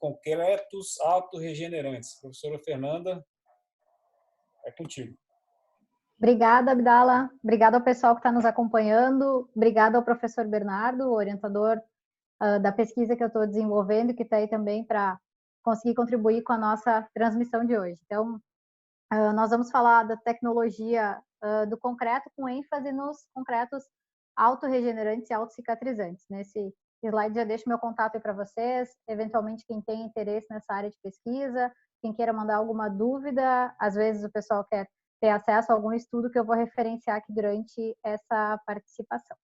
concretos autorregenerantes. Professora Fernanda, é contigo. Obrigada, Abdala. Obrigada ao pessoal que está nos acompanhando. Obrigada ao professor Bernardo, orientador da pesquisa que eu estou desenvolvendo, que está aí também para conseguir contribuir com a nossa transmissão de hoje. Então, nós vamos falar da tecnologia do concreto com ênfase nos concretos autorregenerantes e autocicatrizantes. Nesse slide já deixo meu contato aí para vocês, eventualmente quem tem interesse nessa área de pesquisa, quem queira mandar alguma dúvida, às vezes o pessoal quer ter acesso a algum estudo que eu vou referenciar aqui durante essa participação.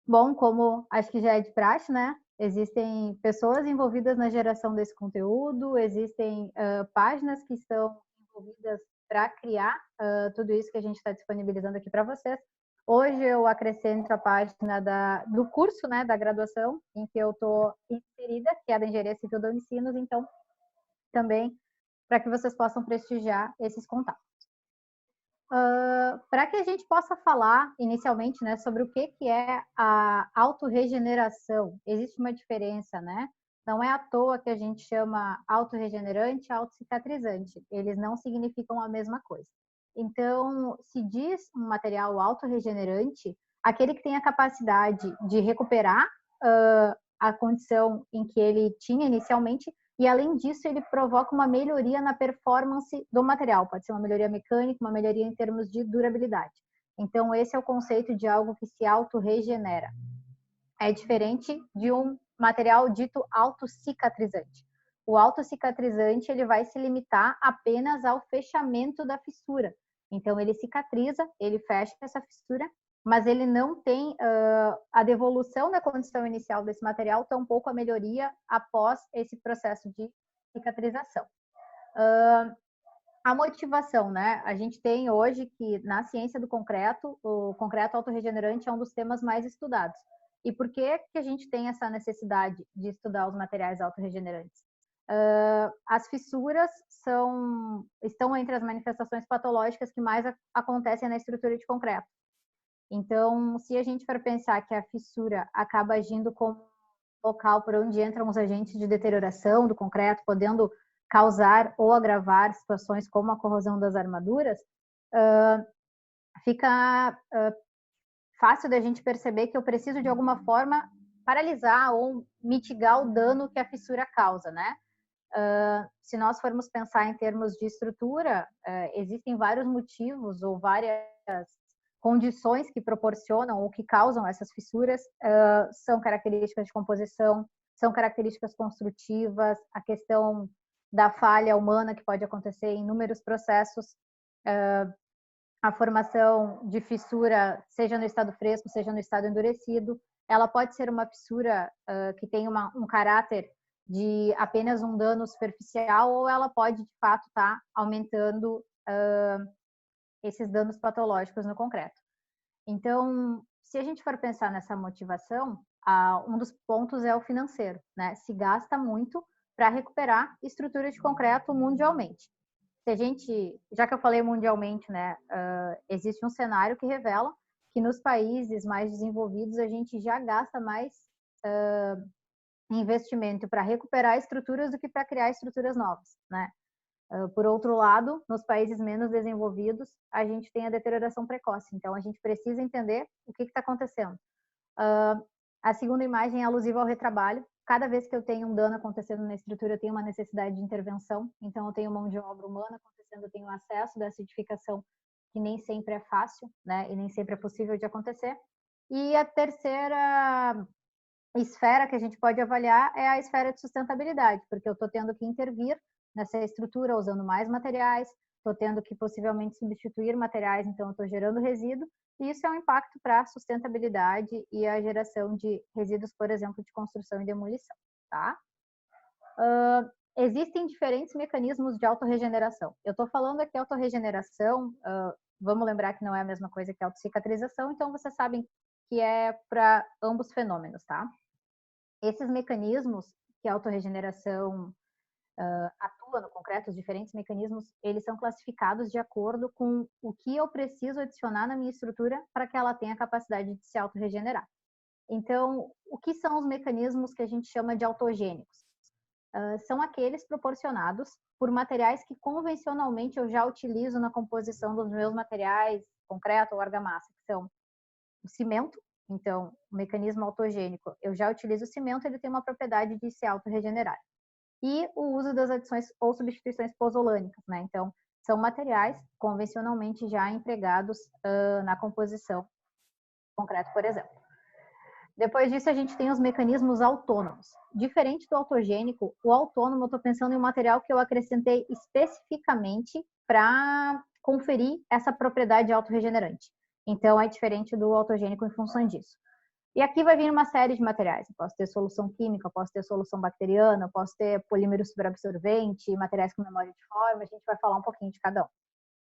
Bom, como acho que já é de praxe, né? Existem pessoas envolvidas na geração desse conteúdo, existem páginas que estão envolvidas para criar tudo isso que a gente está disponibilizando aqui para vocês. Hoje eu acrescento a página do curso, né, da graduação, em que eu estou inserida, que é a da Engenharia Civil da Unicinos, então também para que vocês possam prestigiar esses contatos. Para que a gente possa falar inicialmente, né, sobre o que é a autorregeneração, existe uma diferença, né? Não é à toa que a gente chama autorregenerante e autocicatrizante, eles não significam a mesma coisa. Então, se diz um material autorregenerante, aquele que tem a capacidade de recuperar a condição em que ele tinha inicialmente, e além disso ele provoca uma melhoria na performance do material, pode ser uma melhoria mecânica, uma melhoria em termos de durabilidade. Então esse é o conceito de algo que se autorregenera. É diferente de um material dito autocicatrizante. O autocicatrizante ele vai se limitar apenas ao fechamento da fissura. Então ele cicatriza, ele fecha essa fissura, mas ele não tem a devolução da condição inicial desse material, tampouco a melhoria após esse processo de cicatrização. A motivação, né? A gente tem hoje que na ciência do concreto, o concreto autorregenerante é um dos temas mais estudados. E por que que a gente tem essa necessidade de estudar os materiais autorregenerantes? As fissuras estão entre as manifestações patológicas que mais acontecem na estrutura de concreto. Então, se a gente for pensar que a fissura acaba agindo como local por onde entram os agentes de deterioração do concreto, podendo causar ou agravar situações como a corrosão das armaduras, fica fácil da gente perceber que eu preciso de alguma forma paralisar ou mitigar o dano que a fissura causa, né? Se nós formos pensar em termos de estrutura, existem vários motivos ou várias condições que proporcionam ou que causam essas fissuras, são características de composição, são características construtivas, a questão da falha humana que pode acontecer em inúmeros processos, a formação de fissura, seja no estado fresco, seja no estado endurecido, ela pode ser uma fissura que tem um caráter de apenas um dano superficial, ou ela pode, de fato, estar aumentando esses danos patológicos no concreto. Então, se a gente for pensar nessa motivação, um dos pontos é o financeiro, né? Se gasta muito para recuperar estruturas de concreto mundialmente. Se a gente, já que eu falei mundialmente, né, existe um cenário que revela que nos países mais desenvolvidos a gente já gasta mais investimento para recuperar estruturas do que para criar estruturas novas, né? Por outro lado, nos países menos desenvolvidos, a gente tem a deterioração precoce. Então, a gente precisa entender o que está acontecendo. A segunda imagem é alusiva ao retrabalho. Cada vez que eu tenho um dano acontecendo na estrutura, eu tenho uma necessidade de intervenção. Então, eu tenho mão de obra humana acontecendo, eu tenho acesso dessa edificação, que nem sempre é fácil, né? E nem sempre é possível de acontecer. E a terceira esfera que a gente pode avaliar é a esfera de sustentabilidade, porque eu estou tendo que intervir nessa estrutura usando mais materiais, estou tendo que possivelmente substituir materiais, então eu estou gerando resíduo, e isso é um impacto para a sustentabilidade e a geração de resíduos, por exemplo, de construção e demolição, tá? Existem diferentes mecanismos de autorregeneração. Eu estou falando aqui autorregeneração, vamos lembrar que não é a mesma coisa que autocicatrização, então vocês sabem que é para ambos fenômenos, tá? Esses mecanismos que a autorregeneração atua no concreto, os diferentes mecanismos, eles são classificados de acordo com o que eu preciso adicionar na minha estrutura para que ela tenha a capacidade de se autorregenerar. Então, o que são os mecanismos que a gente chama de autogênicos? São aqueles proporcionados por materiais que convencionalmente eu já utilizo na composição dos meus materiais, concreto ou argamassa, que são o cimento. Então, o mecanismo autogênico, eu já utilizo o cimento, ele tem uma propriedade de se autorregenerar. E o uso das adições ou substituições pozolânicas, né? Então, são materiais convencionalmente já empregados na composição concreto, por exemplo. Depois disso, a gente tem os mecanismos autônomos. Diferente do autogênico, o autônomo, eu estou pensando em um material que eu acrescentei especificamente para conferir essa propriedade autorregenerante. Então, é diferente do autogênico em função disso. E aqui vai vir uma série de materiais. Eu posso ter solução química, eu posso ter solução bacteriana, eu posso ter polímero superabsorvente, materiais com memória de forma. A gente vai falar um pouquinho de cada um.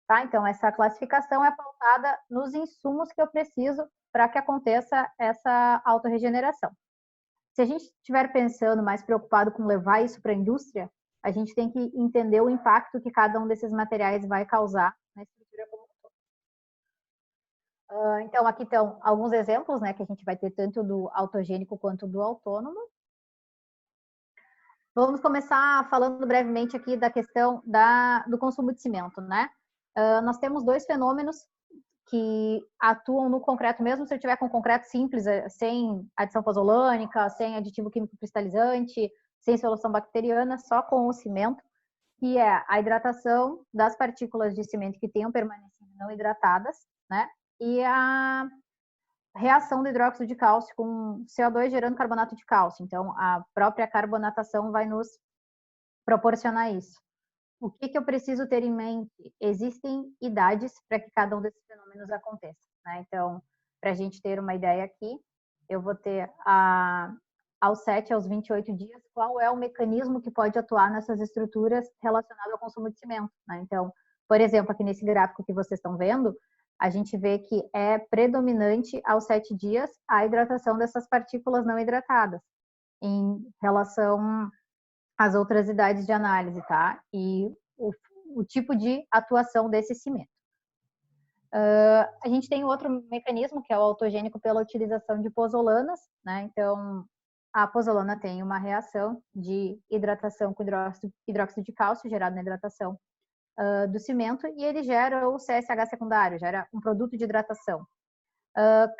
Tá? Então, essa classificação é pautada nos insumos que eu preciso para que aconteça essa autorregeneração. Se a gente estiver pensando mais preocupado com levar isso para a indústria, a gente tem que entender o impacto que cada um desses materiais vai causar na estrutura como um todo. Então, aqui estão alguns exemplos, né, que a gente vai ter tanto do autogênico quanto do autônomo. Vamos começar falando brevemente aqui da questão do consumo de cimento, né? Nós temos dois fenômenos que atuam no concreto, mesmo se eu tiver com concreto simples, sem adição pozolânica, sem aditivo químico cristalizante, sem solução bacteriana, só com o cimento, que é a hidratação das partículas de cimento que tenham permanecido não hidratadas, né? E a reação do hidróxido de cálcio com CO2 gerando carbonato de cálcio. Então, a própria carbonatação vai nos proporcionar isso. O que eu preciso ter em mente? Existem idades para que cada um desses fenômenos aconteça, né? Então, para a gente ter uma ideia aqui, eu vou ter aos 7 aos 28 dias, qual é o mecanismo que pode atuar nessas estruturas relacionado ao consumo de cimento, né? Então, por exemplo, aqui nesse gráfico que vocês estão vendo, a gente vê que é predominante aos 7 dias a hidratação dessas partículas não hidratadas, em relação as outras idades de análise, tá? E o tipo de atuação desse cimento. A gente tem outro mecanismo, que é o autogênico pela utilização de pozolanas, né? Então, a pozolana tem uma reação de hidratação com hidróxido de cálcio, gerado na hidratação do cimento, e ele gera o CSH secundário, gera um produto de hidratação.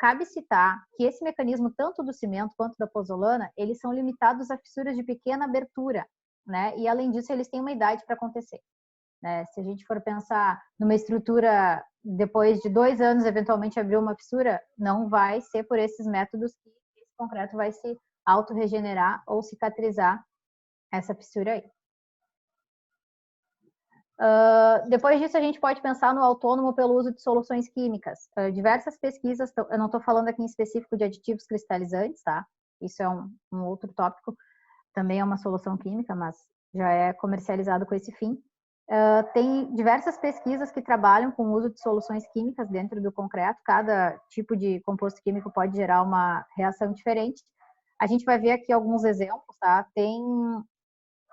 Cabe citar que esse mecanismo, tanto do cimento quanto da pozolana, eles são limitados a fissuras de pequena abertura, né? E além disso, eles têm uma idade para acontecer, né? Se a gente for pensar numa estrutura, depois de 2 anos, eventualmente abrir uma fissura, não vai ser por esses métodos que esse concreto vai se autorregenerar ou cicatrizar essa fissura aí. Depois disso, a gente pode pensar no autônomo pelo uso de soluções químicas. Diversas pesquisas, eu não estou falando aqui em específico de aditivos cristalizantes, tá? Isso é um outro tópico, também é uma solução química, mas já é comercializado com esse fim. Tem diversas pesquisas que trabalham com o uso de soluções químicas dentro do concreto, cada tipo de composto químico pode gerar uma reação diferente. A gente vai ver aqui alguns exemplos, tá? Tem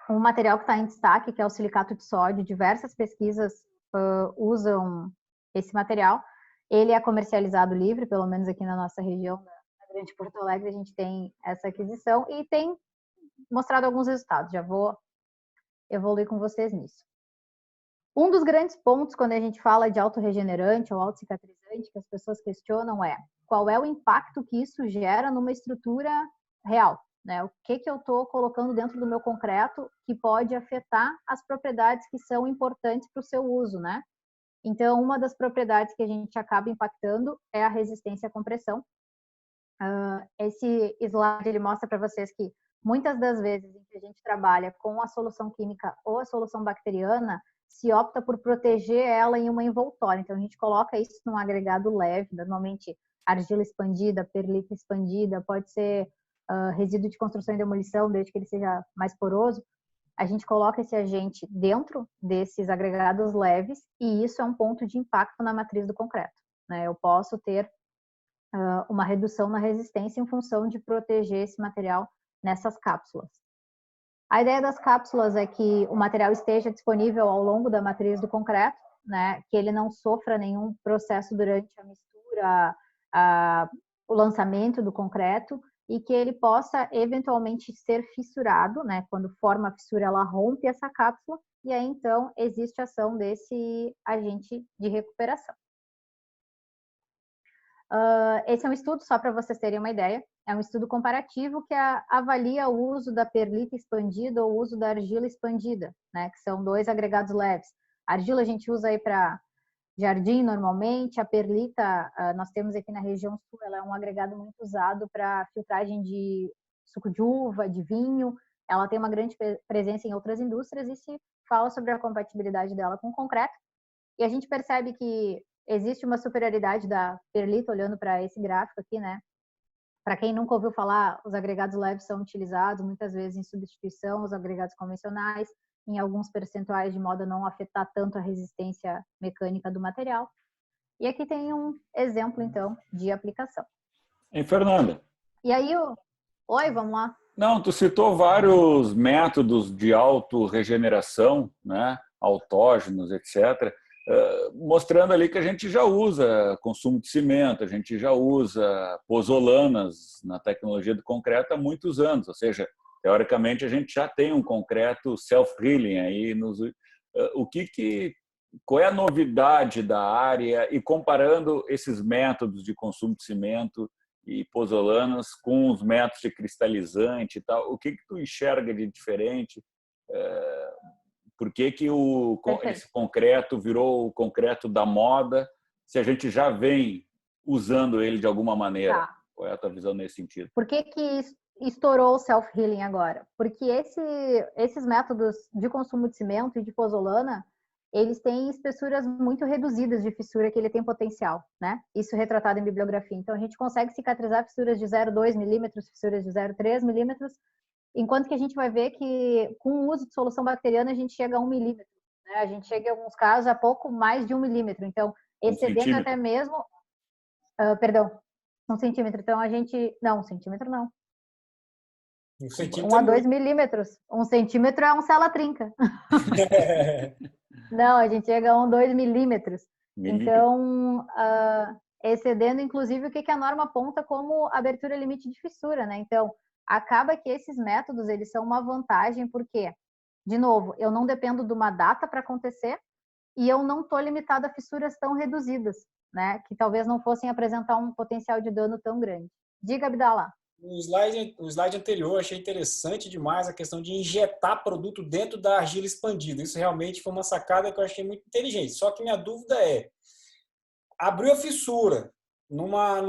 um material que está em destaque, que é o silicato de sódio. Diversas pesquisas usam esse material. Ele é comercializado livre, pelo menos aqui na nossa região, na Grande Porto Alegre, a gente tem essa aquisição e tem mostrado alguns resultados. Já vou evoluir com vocês nisso. Um dos grandes pontos quando a gente fala de autorregenerante ou autocicatrizante que as pessoas questionam é qual é o impacto que isso gera numa estrutura real, né? O que eu estou colocando dentro do meu concreto que pode afetar as propriedades que são importantes para o seu uso, né? Então, uma das propriedades que a gente acaba impactando é a resistência à compressão. Esse slide ele mostra para vocês que muitas das vezes em que a gente trabalha com a solução química ou a solução bacteriana, se opta por proteger ela em uma envoltória. Então, a gente coloca isso num agregado leve, normalmente argila expandida, perlita expandida, pode ser resíduo de construção e demolição, desde que ele seja mais poroso. A gente coloca esse agente dentro desses agregados leves e isso é um ponto de impacto na matriz do concreto, né? Eu posso ter uma redução na resistência em função de proteger esse material nessas cápsulas. A ideia das cápsulas é que o material esteja disponível ao longo da matriz do concreto, né? Que ele não sofra nenhum processo durante a mistura o lançamento do concreto e que ele possa eventualmente ser fissurado, né? Quando forma a fissura, ela rompe essa cápsula e aí então existe a ação desse agente de recuperação. Esse é um estudo, só para vocês terem uma ideia, é um estudo comparativo que avalia o uso da perlita expandida ou o uso da argila expandida, né? Que são 2 agregados leves. A argila a gente usa aí para jardim normalmente, a perlita nós temos aqui na região sul, ela é um agregado muito usado para filtragem de suco de uva, de vinho, ela tem uma grande presença em outras indústrias e se fala sobre a compatibilidade dela com o concreto. E a gente percebe que existe uma superioridade da perlita, olhando para esse gráfico aqui, né? Para quem nunca ouviu falar, os agregados leves são utilizados muitas vezes em substituição aos agregados convencionais, em alguns percentuais, de modo a não afetar tanto a resistência mecânica do material. E aqui tem um exemplo, então, de aplicação. Hein, Fernanda? E aí, oi, vamos lá. Não, tu citou vários métodos de autorregeneração, né? Autógenos, etc., mostrando ali que a gente já usa consumo de cimento, a gente já usa pozolanas na tecnologia do concreto há muitos anos, ou seja, teoricamente a gente já tem um concreto self-healing aí. Qual é a novidade da área e comparando esses métodos de consumo de cimento e pozolanas com os métodos de cristalizante e tal, o que tu enxerga de diferente? Por que esse concreto virou o concreto da moda, se a gente já vem usando ele de alguma maneira? Tá. Qual é a tua visão nesse sentido? Por que estourou o self-healing agora? Porque esses métodos de consumo de cimento e de pozolana, eles têm espessuras muito reduzidas de fissura que ele tem potencial, né? Isso retratado em bibliografia. Então, a gente consegue cicatrizar fissuras de 0,2 milímetros, fissuras de 0,3 milímetros, enquanto que a gente vai ver que com o uso de solução bacteriana a gente chega a 1 milímetro, né? A gente chega em alguns casos a pouco mais de 1 milímetro. Então, excedendo até mesmo... perdão, 1 centímetro. Então, a gente... Não, 1 centímetro não. 1 a 2 milímetros. 1 centímetro é um cela trinca. Não, a gente chega a 1, 2 milímetros. Então, excedendo, inclusive, o que a norma aponta como abertura limite de fissura, né? Então, acaba que esses métodos, eles são uma vantagem, porque, de novo, eu não dependo de uma data para acontecer e eu não estou limitada a fissuras tão reduzidas, né? Que talvez não fossem apresentar um potencial de dano tão grande. Diga, Abdala. O slide anterior, achei interessante demais a questão de injetar produto dentro da argila expandida. Isso realmente foi uma sacada que eu achei muito inteligente. Só que minha dúvida é, abriu a fissura numa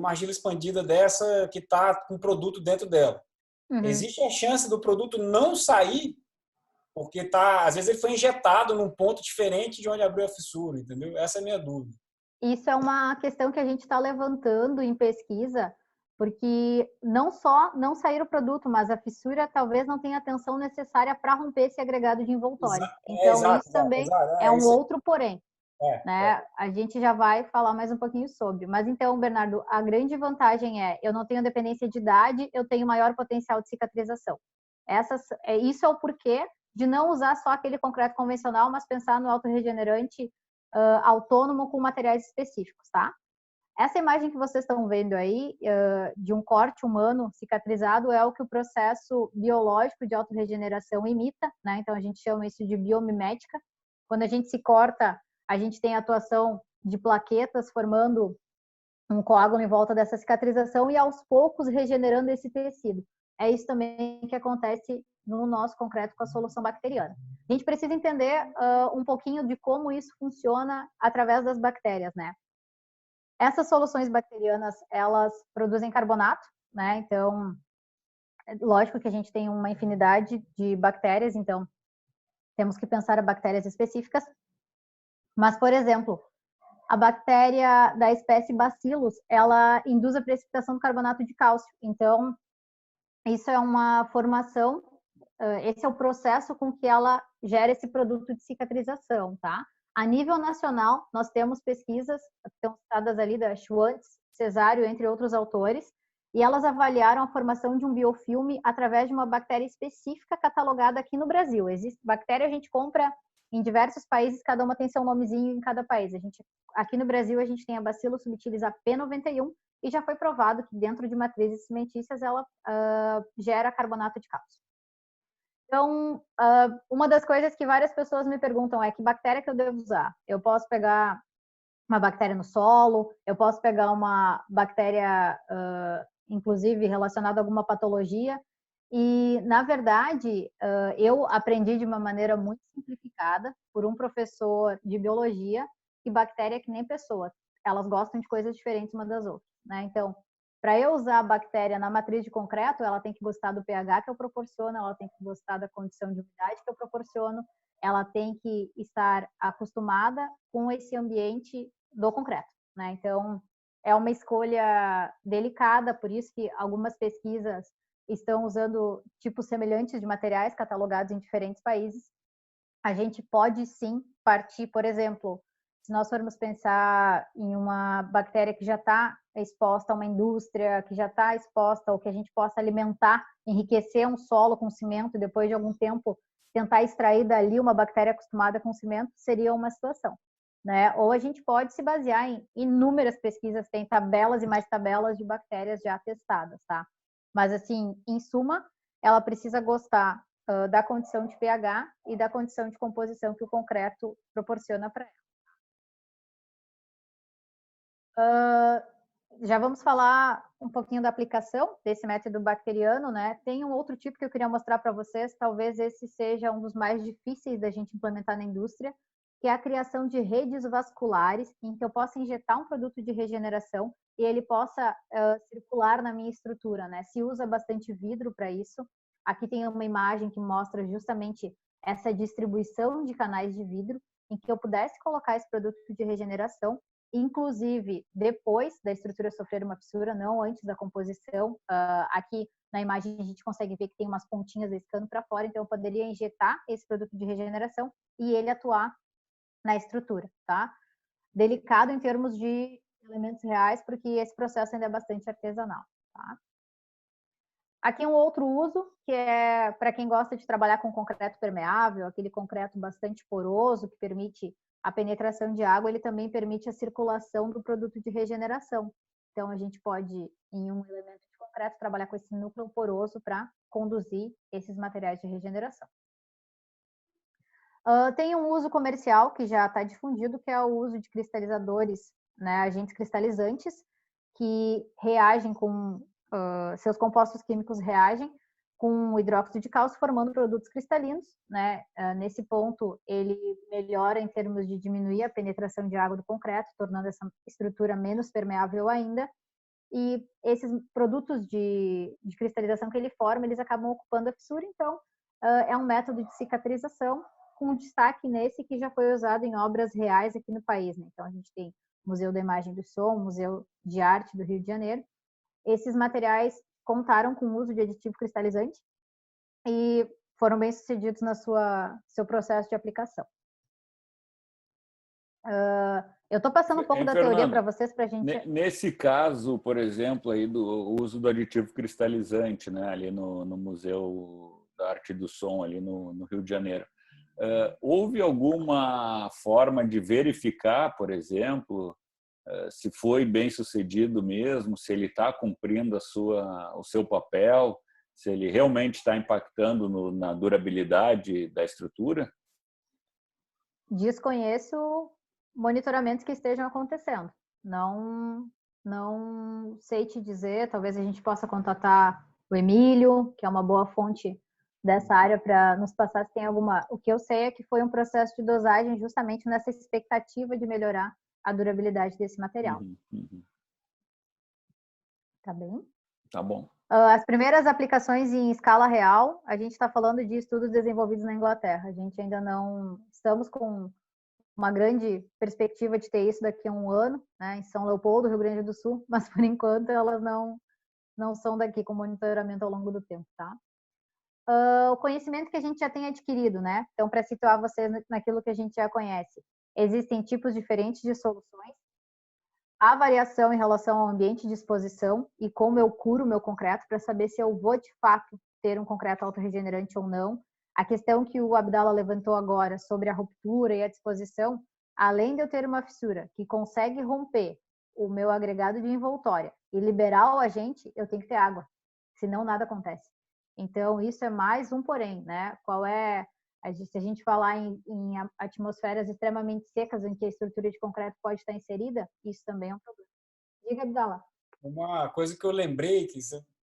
argila expandida dessa que está com produto dentro dela. Uhum. Existe a chance do produto não sair, porque às vezes ele foi injetado num ponto diferente de onde abriu a fissura, entendeu? Essa é a minha dúvida. Isso é uma questão que a gente está levantando em pesquisa, porque não só não sair o produto, mas a fissura talvez não tenha a atenção necessária para romper esse agregado de envoltório. Então, isso também é um outro porém. Né? A gente já vai falar mais um pouquinho sobre. Mas então, Bernardo, a grande vantagem é, eu não tenho dependência de idade, eu tenho maior potencial de cicatrização. Isso é o porquê de não usar só aquele concreto convencional, mas pensar no autorregenerante autônomo com materiais específicos, tá? Essa imagem que vocês estão vendo aí, de um corte humano cicatrizado, é o que o processo biológico de autorregeneração imita, né? Então, a gente chama isso de biomimética. Quando a gente se corta, a gente tem a atuação de plaquetas formando um coágulo em volta dessa cicatrização e, aos poucos, regenerando esse tecido. É isso também que acontece no nosso concreto com a solução bacteriana. A gente precisa entender um pouquinho de como isso funciona através das bactérias, né? Essas soluções bacterianas, elas produzem carbonato, né? Então, lógico que a gente tem uma infinidade de bactérias, então temos que pensar em bactérias específicas. Mas, por exemplo, a bactéria da espécie Bacillus, ela induz a precipitação do carbonato de cálcio. Então, isso é uma formação, esse é o processo com que ela gera esse produto de cicatrização, tá? A nível nacional, nós temos pesquisas, que estão citadas ali, da Schwantz, Cesário, entre outros autores, e elas avaliaram a formação de um biofilme através de uma bactéria específica catalogada aqui no Brasil. Existe bactéria, a gente compra em diversos países, cada uma tem seu nomezinho em cada país. Aqui no Brasil, a gente tem a Bacillus subtilis AP91, e já foi provado que dentro de matrizes cimentícias ela gera carbonato de cálcio. Então, uma das coisas que várias pessoas me perguntam é que bactéria que eu devo usar? Eu posso pegar uma bactéria no solo, eu posso pegar uma bactéria, inclusive, relacionada a alguma patologia. E, na verdade, eu aprendi de uma maneira muito simplificada por um professor de biologia que bactéria é que nem pessoa. Elas gostam de coisas diferentes umas das outras, né? Então, para eu usar a bactéria na matriz de concreto, ela tem que gostar do pH que eu proporciono, ela tem que gostar da condição de umidade que eu proporciono, ela tem que estar acostumada com esse ambiente do concreto, né? Então, é uma escolha delicada, por isso que algumas pesquisas estão usando tipos semelhantes de materiais catalogados em diferentes países. A gente pode sim partir, por exemplo, se nós formos pensar em uma bactéria que já está exposta a uma indústria, que já está exposta, ou que a gente possa alimentar, enriquecer um solo com cimento e depois de algum tempo tentar extrair dali uma bactéria acostumada com cimento, seria uma situação, né? Ou a gente pode se basear em inúmeras pesquisas, tem tabelas e mais tabelas de bactérias já testadas, tá? Mas assim, em suma, ela precisa gostar da condição de pH e da condição de composição que o concreto proporciona para ela. Já vamos falar um pouquinho da aplicação desse método bacteriano, né? Tem um outro tipo que eu queria mostrar para vocês, talvez esse seja um dos mais difíceis da gente implementar na indústria, que é a criação de redes vasculares, em que eu possa injetar um produto de regeneração e ele possa circular na minha estrutura, né? Se usa bastante vidro para isso. Aqui tem uma imagem que mostra justamente essa distribuição de canais de vidro, em que eu pudesse colocar esse produto de regeneração, inclusive depois da estrutura sofrer uma fissura, não antes da composição. Aqui na imagem a gente consegue ver que tem umas pontinhas escando para fora, então eu poderia injetar esse produto de regeneração e ele atuar na estrutura, tá? Delicado em termos de elementos reais, porque esse processo ainda é bastante artesanal, tá? Aqui um outro uso, que é para quem gosta de trabalhar com concreto permeável, aquele concreto bastante poroso, que permite a penetração de água, ele também permite a circulação do produto de regeneração. Então, a gente pode, em um elemento de concreto, trabalhar com esse núcleo poroso para conduzir esses materiais de regeneração. Tem um uso comercial que já está difundido, que é o uso de cristalizadores, né, agentes cristalizantes, que reagem com seus compostos químicos reagem com o hidróxido de cálcio, formando produtos cristalinos, né? Nesse ponto, ele melhora em termos de diminuir a penetração de água do concreto, tornando essa estrutura menos permeável ainda. E esses produtos de cristalização que ele forma, eles acabam ocupando a fissura, então é um método de cicatrização, com destaque nesse que já foi usado em obras reais aqui no país, né? Então, a gente tem o Museu da Imagem do Som, Museu de Arte do Rio de Janeiro. Esses materiais contaram com o uso de aditivo cristalizante e foram bem sucedidos na seu processo de aplicação. Eu estou passando um pouco da teoria para vocês, para a gente... Nesse caso, por exemplo, aí do uso do aditivo cristalizante, né, ali no Museu da Arte do Som, ali no Rio de Janeiro, houve alguma forma de verificar, por exemplo, se foi bem sucedido mesmo, se ele está cumprindo o seu papel, se ele realmente está impactando na durabilidade da estrutura? Desconheço monitoramentos que estejam acontecendo. Não sei te dizer, talvez a gente possa contatar o Emílio, que é uma boa fonte dessa área, para nos passar se tem alguma... O que eu sei é que foi um processo de dosagem justamente nessa expectativa de melhorar a durabilidade desse material. Tá bem? Tá bom. As primeiras aplicações em escala real, a gente está falando de estudos desenvolvidos na Inglaterra. A gente ainda não... Estamos com uma grande perspectiva de ter isso daqui a um ano, né, em São Leopoldo, Rio Grande do Sul, mas por enquanto elas não são daqui com monitoramento ao longo do tempo, tá? O conhecimento que a gente já tem adquirido, né? Então, para situar vocês naquilo que a gente já conhece, existem tipos diferentes de soluções. Há variação em relação ao ambiente de exposição e como eu curo o meu concreto para saber se eu vou, de fato, ter um concreto autorregenerante ou não. A questão que o Abdala levantou agora sobre a ruptura e a disposição, além de eu ter uma fissura que consegue romper o meu agregado de envoltória e liberar o agente, eu tenho que ter água, senão nada acontece. Então, isso é mais um porém, né? Qual é, se a gente falar em atmosferas extremamente secas em que a estrutura de concreto pode estar inserida, isso também é um problema. Diga, Abdala. Uma coisa que eu lembrei, que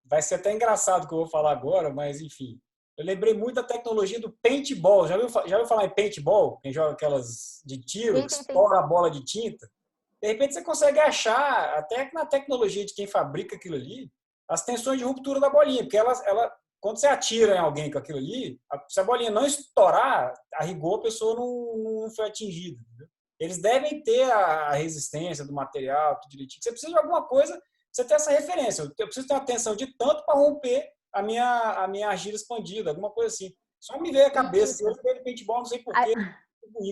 vai ser até engraçado que eu vou falar agora, mas enfim. Eu lembrei muito da tecnologia do paintball. Já ouviu falar em paintball? Quem joga aquelas de tiro, Sim, que sim, sim. estoura a bola de tinta. De repente você consegue achar, até na tecnologia de quem fabrica aquilo ali, as tensões de ruptura da bolinha. Porque quando você atira em alguém com aquilo ali, se a bolinha não estourar, a rigor a pessoa não foi atingida. Entendeu? Eles devem ter a resistência do material, tudo direitinho. Você precisa de alguma coisa, você ter essa referência. Eu preciso ter uma tensão de tanto para romper a minha argila expandida, alguma coisa assim. Só me veio a cabeça, se eu lembrei de paintball, não sei porquê,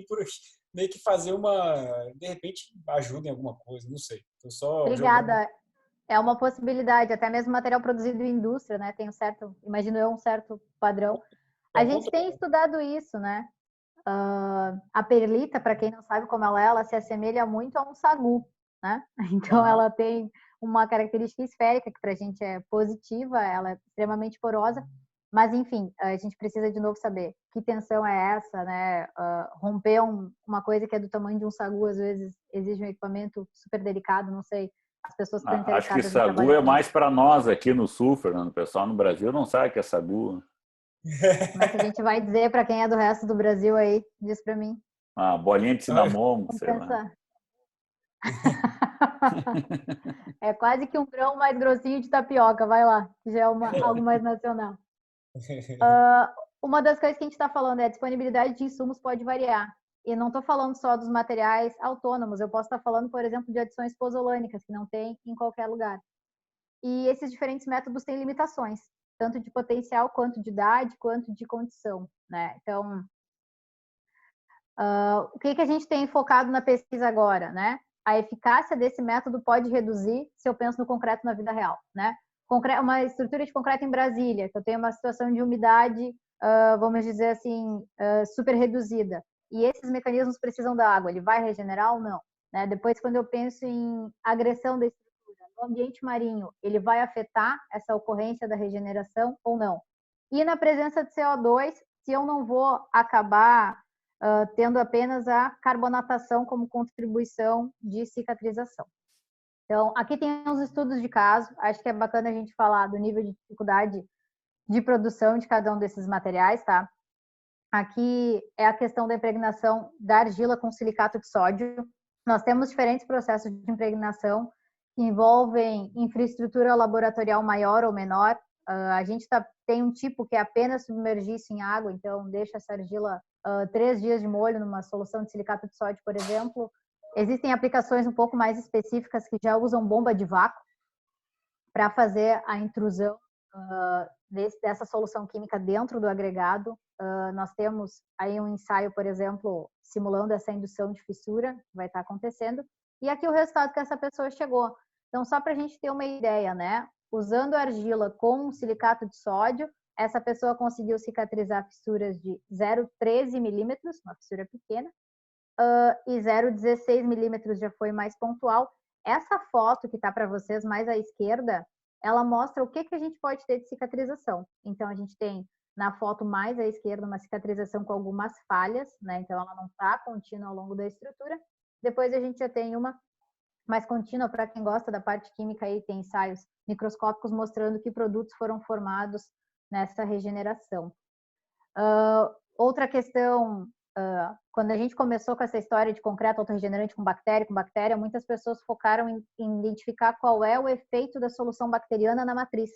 por meio que fazer de repente ajuda em alguma coisa, não sei. Estou só jogando. Obrigada. É uma possibilidade, até mesmo material produzido em indústria, né? Tem um certo, imagino eu, um certo padrão. A gente tem estudado isso, né? A perlita, para quem não sabe como ela se assemelha muito a um sagu, né? Então ela tem uma característica esférica que para a gente é positiva, ela é extremamente porosa, mas enfim, a gente precisa de novo saber que tensão é essa, né? Romper uma coisa que é do tamanho de um sagu às vezes exige um equipamento super delicado, não sei. As pessoas que estão Acho que interessadas em sagu trabalhar é com isso. mais para nós aqui no sul, Fernando. O pessoal no Brasil não sabe o que é sagu. Como é que a gente vai dizer para quem é do resto do Brasil aí? Diz para mim. Ah, bolinha de cinamomo, Vamos sei lá. pensar. É quase que um grão mais grossinho de tapioca, vai lá, que já é algo mais nacional. Uma das coisas que a gente está falando é a disponibilidade de insumos pode variar. E não estou falando só dos materiais autônomos, eu posso estar falando, por exemplo, de adições pozolânicas, que não tem em qualquer lugar. E esses diferentes métodos têm limitações, tanto de potencial, quanto de idade, quanto de condição, né? Então, o que a gente tem focado na pesquisa agora, né? A eficácia desse método pode reduzir se eu penso no concreto na vida real, né? Uma estrutura de concreto em Brasília, que eu tenho uma situação de umidade, vamos dizer assim, super reduzida, e esses mecanismos precisam da água, ele vai regenerar ou não? Né? Depois, quando eu penso em agressão da estrutura no ambiente marinho, ele vai afetar essa ocorrência da regeneração ou não? E na presença de CO2, se eu não vou acabar tendo apenas a carbonatação como contribuição de cicatrização. Então, aqui tem uns estudos de caso, acho que é bacana a gente falar do nível de dificuldade de produção de cada um desses materiais, tá? Aqui é a questão da impregnação da argila com silicato de sódio. Nós temos diferentes processos de impregnação que envolvem infraestrutura laboratorial maior ou menor. A gente tem um tipo que é apenas submergir isso em água, então deixa essa argila 3 dias de molho numa solução de silicato de sódio, por exemplo. Existem aplicações um pouco mais específicas que já usam bomba de vácuo para fazer a intrusão dessa solução química dentro do agregado. Nós temos aí um ensaio, por exemplo, simulando essa indução de fissura que vai estar acontecendo. E aqui o resultado que essa pessoa chegou. Então, só para a gente ter uma ideia, né? Usando argila com silicato de sódio, essa pessoa conseguiu cicatrizar fissuras de 0,13 milímetros, uma fissura pequena, e 0,16 milímetros já foi mais pontual. Essa foto que está para vocês mais à esquerda, ela mostra o que a gente pode ter de cicatrização. Então, a gente tem na foto mais à esquerda uma cicatrização com algumas falhas, né? Então, ela não está contínua ao longo da estrutura. Depois, a gente já tem uma mais contínua, para quem gosta da parte química, aí tem ensaios microscópicos mostrando que produtos foram formados nessa regeneração. Outra questão, quando a gente começou com essa história de concreto autorregenerante com bactéria, muitas pessoas focaram em identificar qual é o efeito da solução bacteriana na matriz.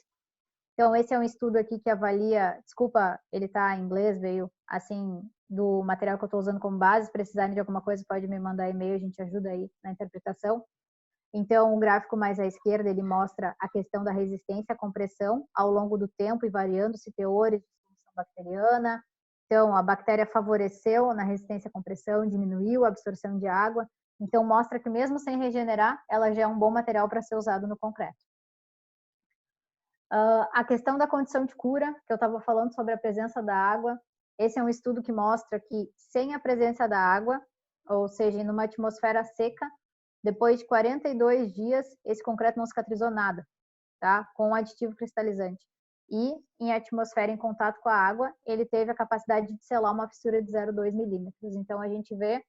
Então, esse é um estudo aqui que avalia, desculpa, ele está em inglês, veio assim do material que eu estou usando como base. Se precisarem de alguma coisa, pode me mandar e-mail, a gente ajuda aí na interpretação. Então, o gráfico mais à esquerda, ele mostra a questão da resistência à compressão ao longo do tempo e variando-se teores de solução bacteriana. Então, a bactéria favoreceu na resistência à compressão, diminuiu a absorção de água. Então, mostra que mesmo sem regenerar, ela já é um bom material para ser usado no concreto. A questão da condição de cura, que eu estava falando sobre a presença da água, esse é um estudo que mostra que sem a presença da água, ou seja, numa atmosfera seca, depois de 42 dias, esse concreto não cicatrizou nada, tá? Com aditivo cristalizante. E em atmosfera em contato com a água, ele teve a capacidade de selar uma fissura de 0,2 milímetros. Então, a gente vê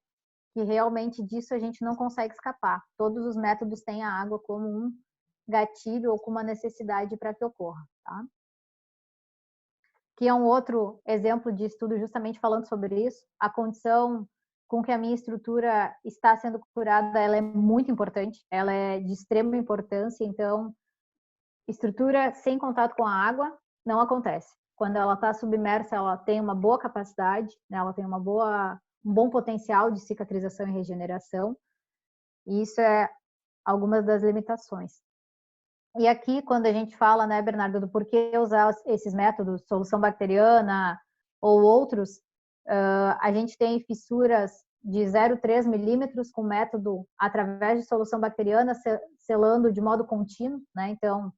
que realmente disso a gente não consegue escapar. Todos os métodos têm a água como um gatilho ou como uma necessidade para que ocorra, tá? Que é um outro exemplo de estudo justamente falando sobre isso. A condição com que a minha estrutura está sendo curada, ela é muito importante, ela é de extrema importância, então estrutura sem contato com a água não acontece. Quando ela está submersa, ela tem uma boa capacidade, né? Ela tem um bom potencial de cicatrização e regeneração. E isso é algumas das limitações. E aqui, quando a gente fala, né, Bernardo, do porquê usar esses métodos, solução bacteriana ou outros, a gente tem fissuras de 0,3 milímetros com método através de solução bacteriana, selando de modo contínuo, né? Então,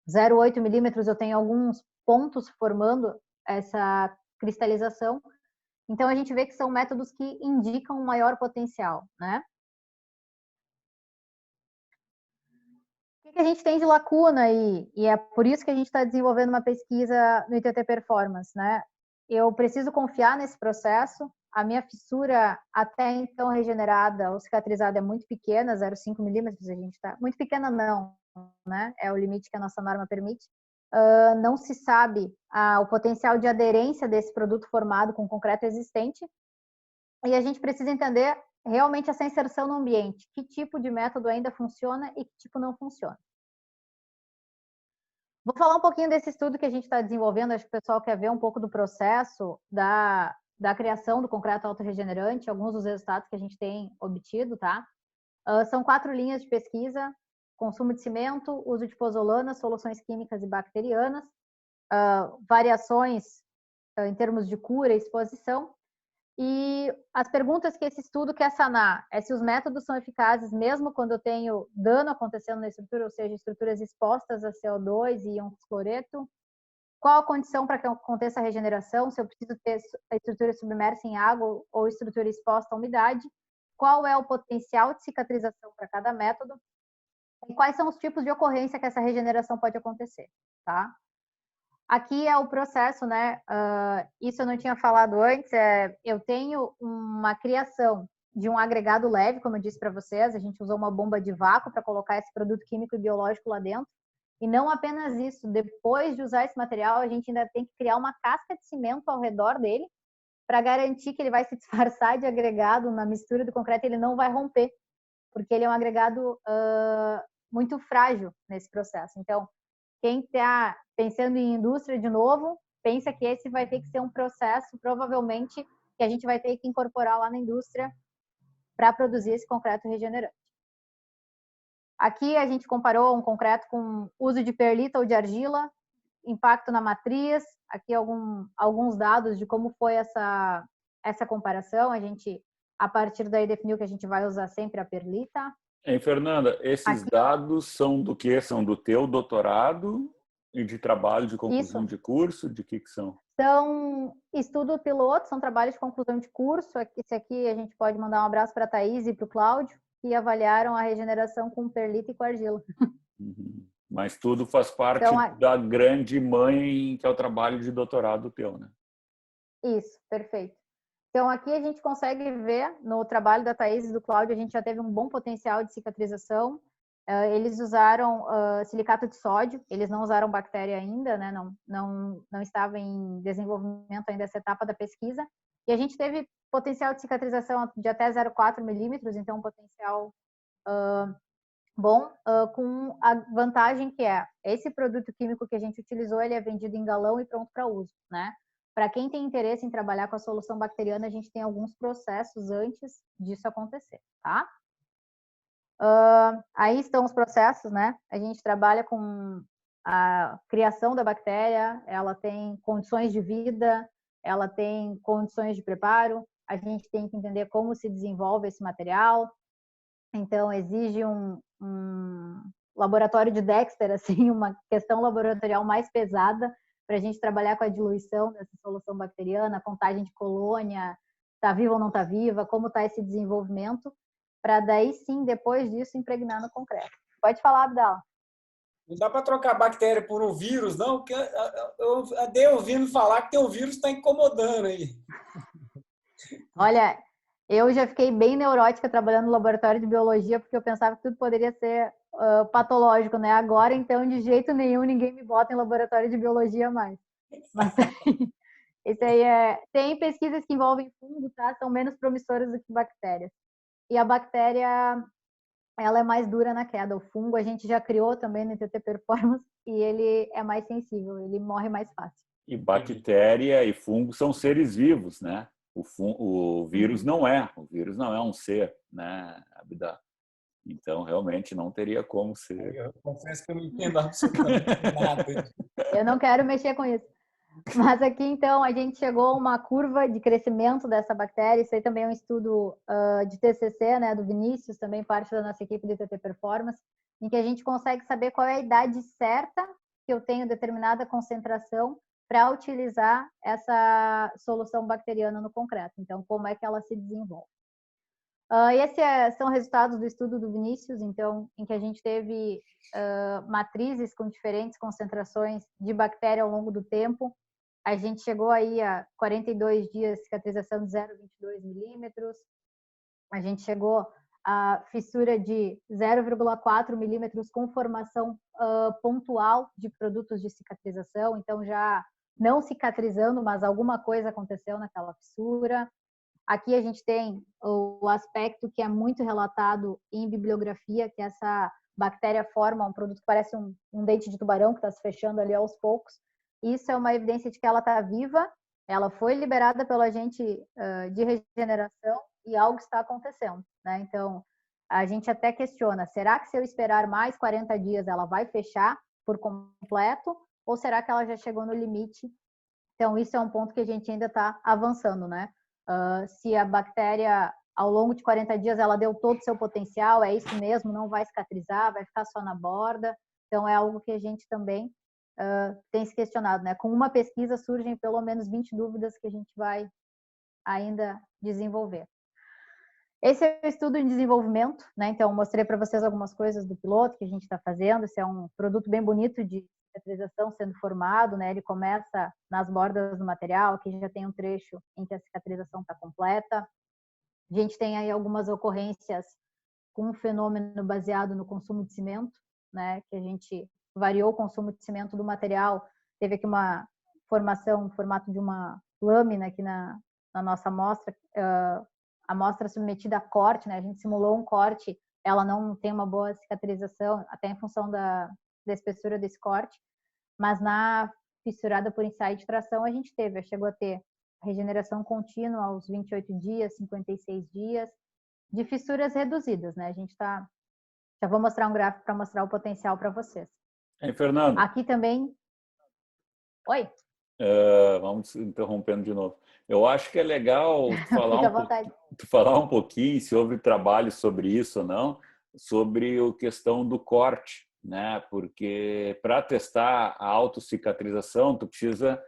0,8 milímetros eu tenho alguns pontos formando essa cristalização. Então, a gente vê que são métodos que indicam um maior potencial, né? O que a gente tem de lacuna aí? E é por isso que a gente está desenvolvendo uma pesquisa no ITT Performance, né? Eu preciso confiar nesse processo. A minha fissura até então regenerada ou cicatrizada é muito pequena, 0,5 milímetros, a gente está... Muito pequena não, né? É o limite que a nossa norma permite. Não se sabe o potencial de aderência desse produto formado com concreto existente. E a gente precisa entender realmente essa inserção no ambiente. Que tipo de método ainda funciona e que tipo não funciona. Vou falar um pouquinho desse estudo que a gente está desenvolvendo. Acho que o pessoal quer ver um pouco do processo da criação do concreto autorregenerante, alguns dos resultados que a gente tem obtido, tá? São 4 linhas de pesquisa: consumo de cimento, uso de pozolana, soluções químicas e bacterianas, variações em termos de cura e exposição. E as perguntas que esse estudo quer sanar é se os métodos são eficazes mesmo quando eu tenho dano acontecendo na estrutura, ou seja, estruturas expostas a CO2 e íon fosforeto. Qual a condição para que aconteça a regeneração, se eu preciso ter a estrutura submersa em água ou estrutura exposta à umidade. Qual é o potencial de cicatrização para cada método. E quais são os tipos de ocorrência que essa regeneração pode acontecer, tá? Aqui é o processo, né? Isso eu não tinha falado antes. Eu tenho uma criação de um agregado leve, como eu disse para vocês. A gente usou uma bomba de vácuo para colocar esse produto químico e biológico lá dentro. E não apenas isso. Depois de usar esse material, a gente ainda tem que criar uma casca de cimento ao redor dele para garantir que ele vai se disfarçar de agregado na mistura do concreto e ele não vai romper, porque ele é um agregado muito frágil nesse processo. Então, quem está pensando em indústria de novo, pensa que esse vai ter que ser um processo, provavelmente, que a gente vai ter que incorporar lá na indústria para produzir esse concreto regenerante. Aqui a gente comparou um concreto com uso de perlita ou de argila, impacto na matriz. Aqui alguns dados de como foi essa comparação. A gente, a partir daí, definiu que a gente vai usar sempre a perlita. Fernanda, esses Aqui, dados são do quê? São do teu doutorado e de trabalho de conclusão de curso? De que são? São estudo piloto, são trabalhos de conclusão de curso. Esse aqui a gente pode mandar um abraço para a Thaís e para o Cláudio, que avaliaram a regeneração com perlita e com argila. Uhum. Mas tudo faz parte Então, da grande mãe, que é o trabalho de doutorado teu, né? Isso, perfeito. Então, aqui a gente consegue ver, no trabalho da Thaís e do Cláudio, a gente já teve um bom potencial de cicatrização. Eles usaram silicato de sódio, eles não usaram bactéria ainda, né? Não estava em desenvolvimento ainda essa etapa da pesquisa. E a gente teve potencial de cicatrização de até 0,4 milímetros, então um potencial bom, com a vantagem que esse produto químico que a gente utilizou, ele é vendido em galão e pronto para uso, né? Para quem tem interesse em trabalhar com a solução bacteriana, a gente tem alguns processos antes disso acontecer, tá? Aí estão os processos, né? A gente trabalha com a criação da bactéria, ela tem condições de vida, ela tem condições de preparo, a gente tem que entender como se desenvolve esse material. Então, exige um laboratório de Dexter, assim, uma questão laboratorial mais pesada para a gente trabalhar com a diluição dessa solução bacteriana, contagem de colônia, está viva ou não está viva, como está esse desenvolvimento, para daí sim, depois disso, impregnar no concreto. Pode falar, Abdala. Não dá para trocar a bactéria por um vírus, não, porque eu andei ouvindo falar que tem um vírus que está incomodando aí. Olha, eu já fiquei bem neurótica trabalhando no laboratório de biologia, porque eu pensava que tudo poderia ser patológico, né? Agora, então, de jeito nenhum, ninguém me bota em laboratório de biologia mais. Mas isso aí tem pesquisas que envolvem fungo, tá? São menos promissoras do que bactérias. E a bactéria, ela é mais dura na queda. O fungo a gente já criou também no ITT Performance e ele é mais sensível, ele morre mais fácil. E bactéria e fungo são seres vivos, né? O vírus não é. O vírus não é um ser, né, Abdá? Então, realmente, não teria como ser. Eu confesso que eu não entendo absolutamente nada. Eu não quero mexer com isso. Mas aqui, então, a gente chegou a uma curva de crescimento dessa bactéria. Isso aí também é um estudo de TCC, né, do Vinícius, também parte da nossa equipe de ITT Performance, em que a gente consegue saber qual é a idade certa que eu tenho determinada concentração para utilizar essa solução bacteriana no concreto. Então, como é que ela se desenvolve. Esses são resultados do estudo do Vinícius, então, em que a gente teve matrizes com diferentes concentrações de bactéria ao longo do tempo. A gente chegou aí a 42 dias de cicatrização de 0,22 milímetros. A gente chegou a fissura de 0,4 milímetros com formação pontual de produtos de cicatrização. Então, já não cicatrizando, mas alguma coisa aconteceu naquela fissura. Aqui a gente tem o aspecto que é muito relatado em bibliografia, que essa bactéria forma um produto que parece um dente de tubarão que está se fechando ali aos poucos. Isso é uma evidência de que ela está viva, ela foi liberada pelo agente de regeneração e algo está acontecendo, né? Então, a gente até questiona, será que se eu esperar mais 40 dias ela vai fechar por completo? Ou será que ela já chegou no limite? Então, isso é um ponto que a gente ainda está avançando, né? Se a bactéria, ao longo de 40 dias, ela deu todo o seu potencial, é isso mesmo, não vai cicatrizar, vai ficar só na borda. Então, é algo que a gente também tem se questionado, né? Com uma pesquisa surgem pelo menos 20 dúvidas que a gente vai ainda desenvolver. Esse é o estudo em desenvolvimento, né? Então, mostrei para vocês algumas coisas do piloto que a gente está fazendo. Esse é um produto bem bonito de cicatrização sendo formado, né? Ele começa nas bordas do material, aqui já tem um trecho em que a cicatrização está completa. A gente tem aí algumas ocorrências com um fenômeno baseado no consumo de cimento, né? Que a gente variou o consumo de cimento do material. Teve aqui uma formação no formato de uma lâmina aqui na nossa amostra, a amostra submetida a corte, né? A gente simulou um corte, ela não tem uma boa cicatrização, até em função da espessura desse corte, mas na fissurada por ensaio de tração a gente chegou a ter regeneração contínua aos 28 dias, 56 dias, de fissuras reduzidas, né? A gente já vou mostrar um gráfico para mostrar o potencial para vocês. Fernando. Aqui também. Oi. Vamos interrompendo de novo. Eu acho que é legal tu falar um pouquinho sobre trabalho sobre isso ou não, sobre a questão do corte, né? Porque para testar a autocicatrização, tu precisa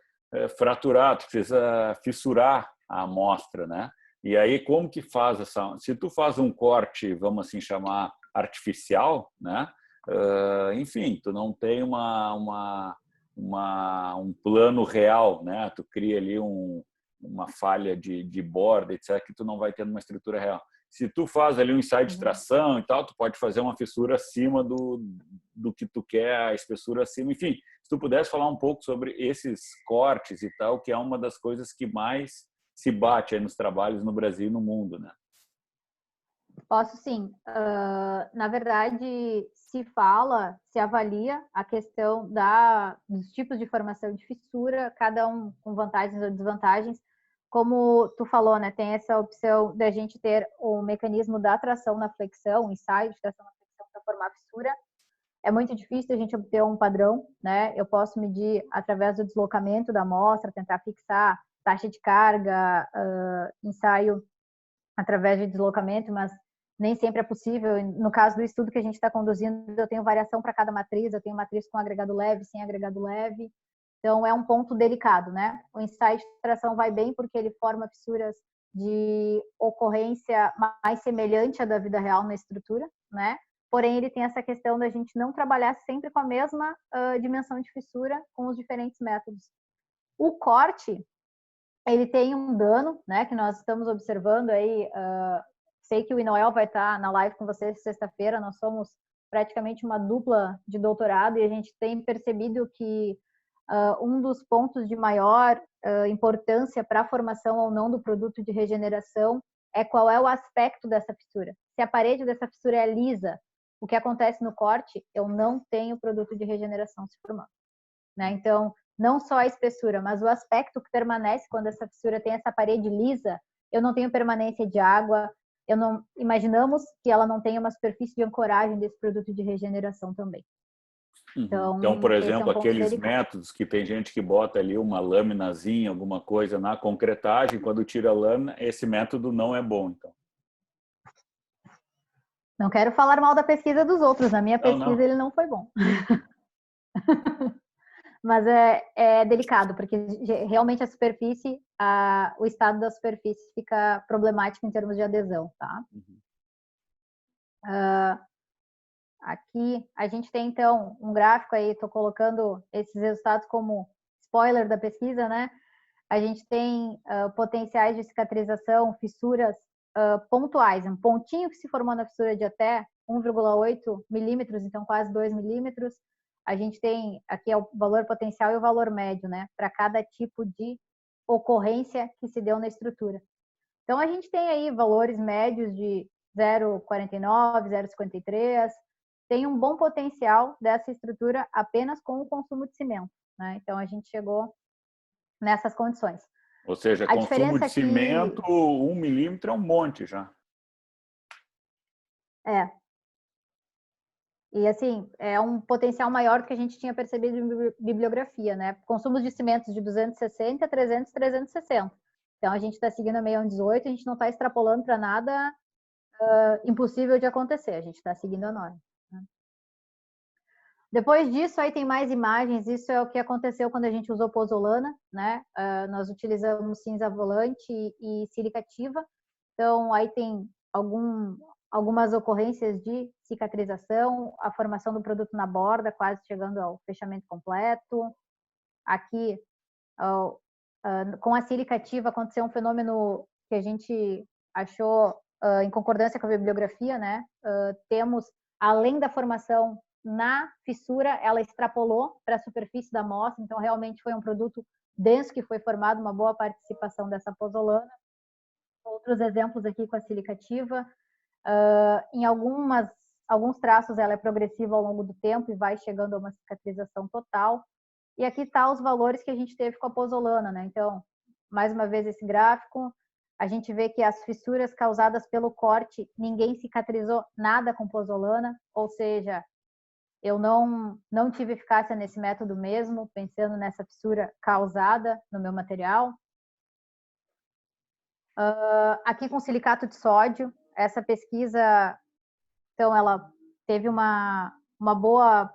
fraturar, tu precisa fissurar a amostra, né? E aí como que faz essa? Se tu faz um corte, vamos assim chamar artificial, né? Enfim, tu não tem um plano real, né? Tu cria ali uma falha de borda, etc., que tu não vai ter uma estrutura real. Se tu faz ali um ensaio de tração e tal, tu pode fazer uma fissura acima do que tu quer, a espessura acima. Enfim, se tu pudesse falar um pouco sobre esses cortes e tal, que é uma das coisas que mais se bate aí nos trabalhos no Brasil e no mundo, né? Posso sim. Na verdade, se avalia a questão dos tipos de formação de fissura, cada um com vantagens ou desvantagens. Como tu falou, né, tem essa opção da gente ter o mecanismo da tração na flexão, o ensaio de tração na flexão para formar fissura. É muito difícil a gente obter um padrão, né? Eu posso medir através do deslocamento da amostra, tentar fixar taxa de carga, ensaio através de deslocamento, mas nem sempre é possível. No caso do estudo que a gente está conduzindo, eu tenho variação para cada matriz, eu tenho matriz com agregado leve, sem agregado leve. Então, é um ponto delicado, né? O ensaio de tração vai bem porque ele forma fissuras de ocorrência mais semelhante à da vida real na estrutura, né? Porém, ele tem essa questão da gente não trabalhar sempre com a mesma dimensão de fissura com os diferentes métodos. O corte, ele tem um dano, né, que nós estamos observando aí. Sei que o Inoel vai estar na live com vocês sexta-feira. Nós somos praticamente uma dupla de doutorado e a gente tem percebido que um dos pontos de maior importância para a formação ou não do produto de regeneração é qual é o aspecto dessa fissura. Se a parede dessa fissura é lisa, o que acontece no corte, eu não tenho produto de regeneração se formando, né? Então, não só a espessura, mas o aspecto que permanece quando essa fissura tem essa parede lisa, eu não tenho permanência de água, imaginamos que ela não tenha uma superfície de ancoragem desse produto de regeneração também. Então, por exemplo, aqueles delicado. métodos que tem gente que bota ali uma laminazinha, alguma coisa na concretagem, quando tira a lâmina, esse método não é bom, então. Não quero falar mal da pesquisa dos outros, na minha pesquisa ele não foi bom. Mas é delicado, porque realmente a superfície, o estado da superfície fica problemático em termos de adesão, tá? Aqui a gente tem então um gráfico aí, estou colocando esses resultados como spoiler da pesquisa, né? A gente tem potenciais de cicatrização, fissuras pontuais, um pontinho que se formou na fissura de até 1,8 milímetros, então quase 2 milímetros. A gente tem aqui o valor potencial e o valor médio, né? Para cada tipo de ocorrência que se deu na estrutura. Então a gente tem aí valores médios de 0,49, 0,53, tem um bom potencial dessa estrutura apenas com o consumo de cimento, né? Então a gente chegou nessas condições. Ou seja, consumo de cimento, 1 milímetro é um monte já. E assim, é um potencial maior do que a gente tinha percebido em bibliografia, né? Consumos de cimentos de 260, 300, 360. Então a gente está seguindo a 618, a gente não está extrapolando para nada impossível de acontecer, a gente está seguindo a norma. Né? Depois disso, aí tem mais imagens, isso é o que aconteceu quando a gente usou pozolana, né? Nós utilizamos cinza volante e silicativa, então aí tem algumas ocorrências de cicatrização, a formação do produto na borda, quase chegando ao fechamento completo. Aqui, com a silicativa, aconteceu um fenômeno que a gente achou em concordância com a bibliografia, né? Temos, além da formação na fissura, ela extrapolou para a superfície da amostra, então realmente foi um produto denso que foi formado, uma boa participação dessa pozolana. Outros exemplos aqui com a silicativa. Em alguns traços ela é progressiva ao longo do tempo e vai chegando a uma cicatrização total. E aqui está os valores que a gente teve com a pozolana, né? Então, mais uma vez esse gráfico, a gente vê que as fissuras causadas pelo corte, ninguém cicatrizou nada com pozolana, ou seja, eu não tive eficácia nesse método mesmo, pensando nessa fissura causada no meu material. Aqui com silicato de sódio, essa pesquisa, então, ela teve uma boa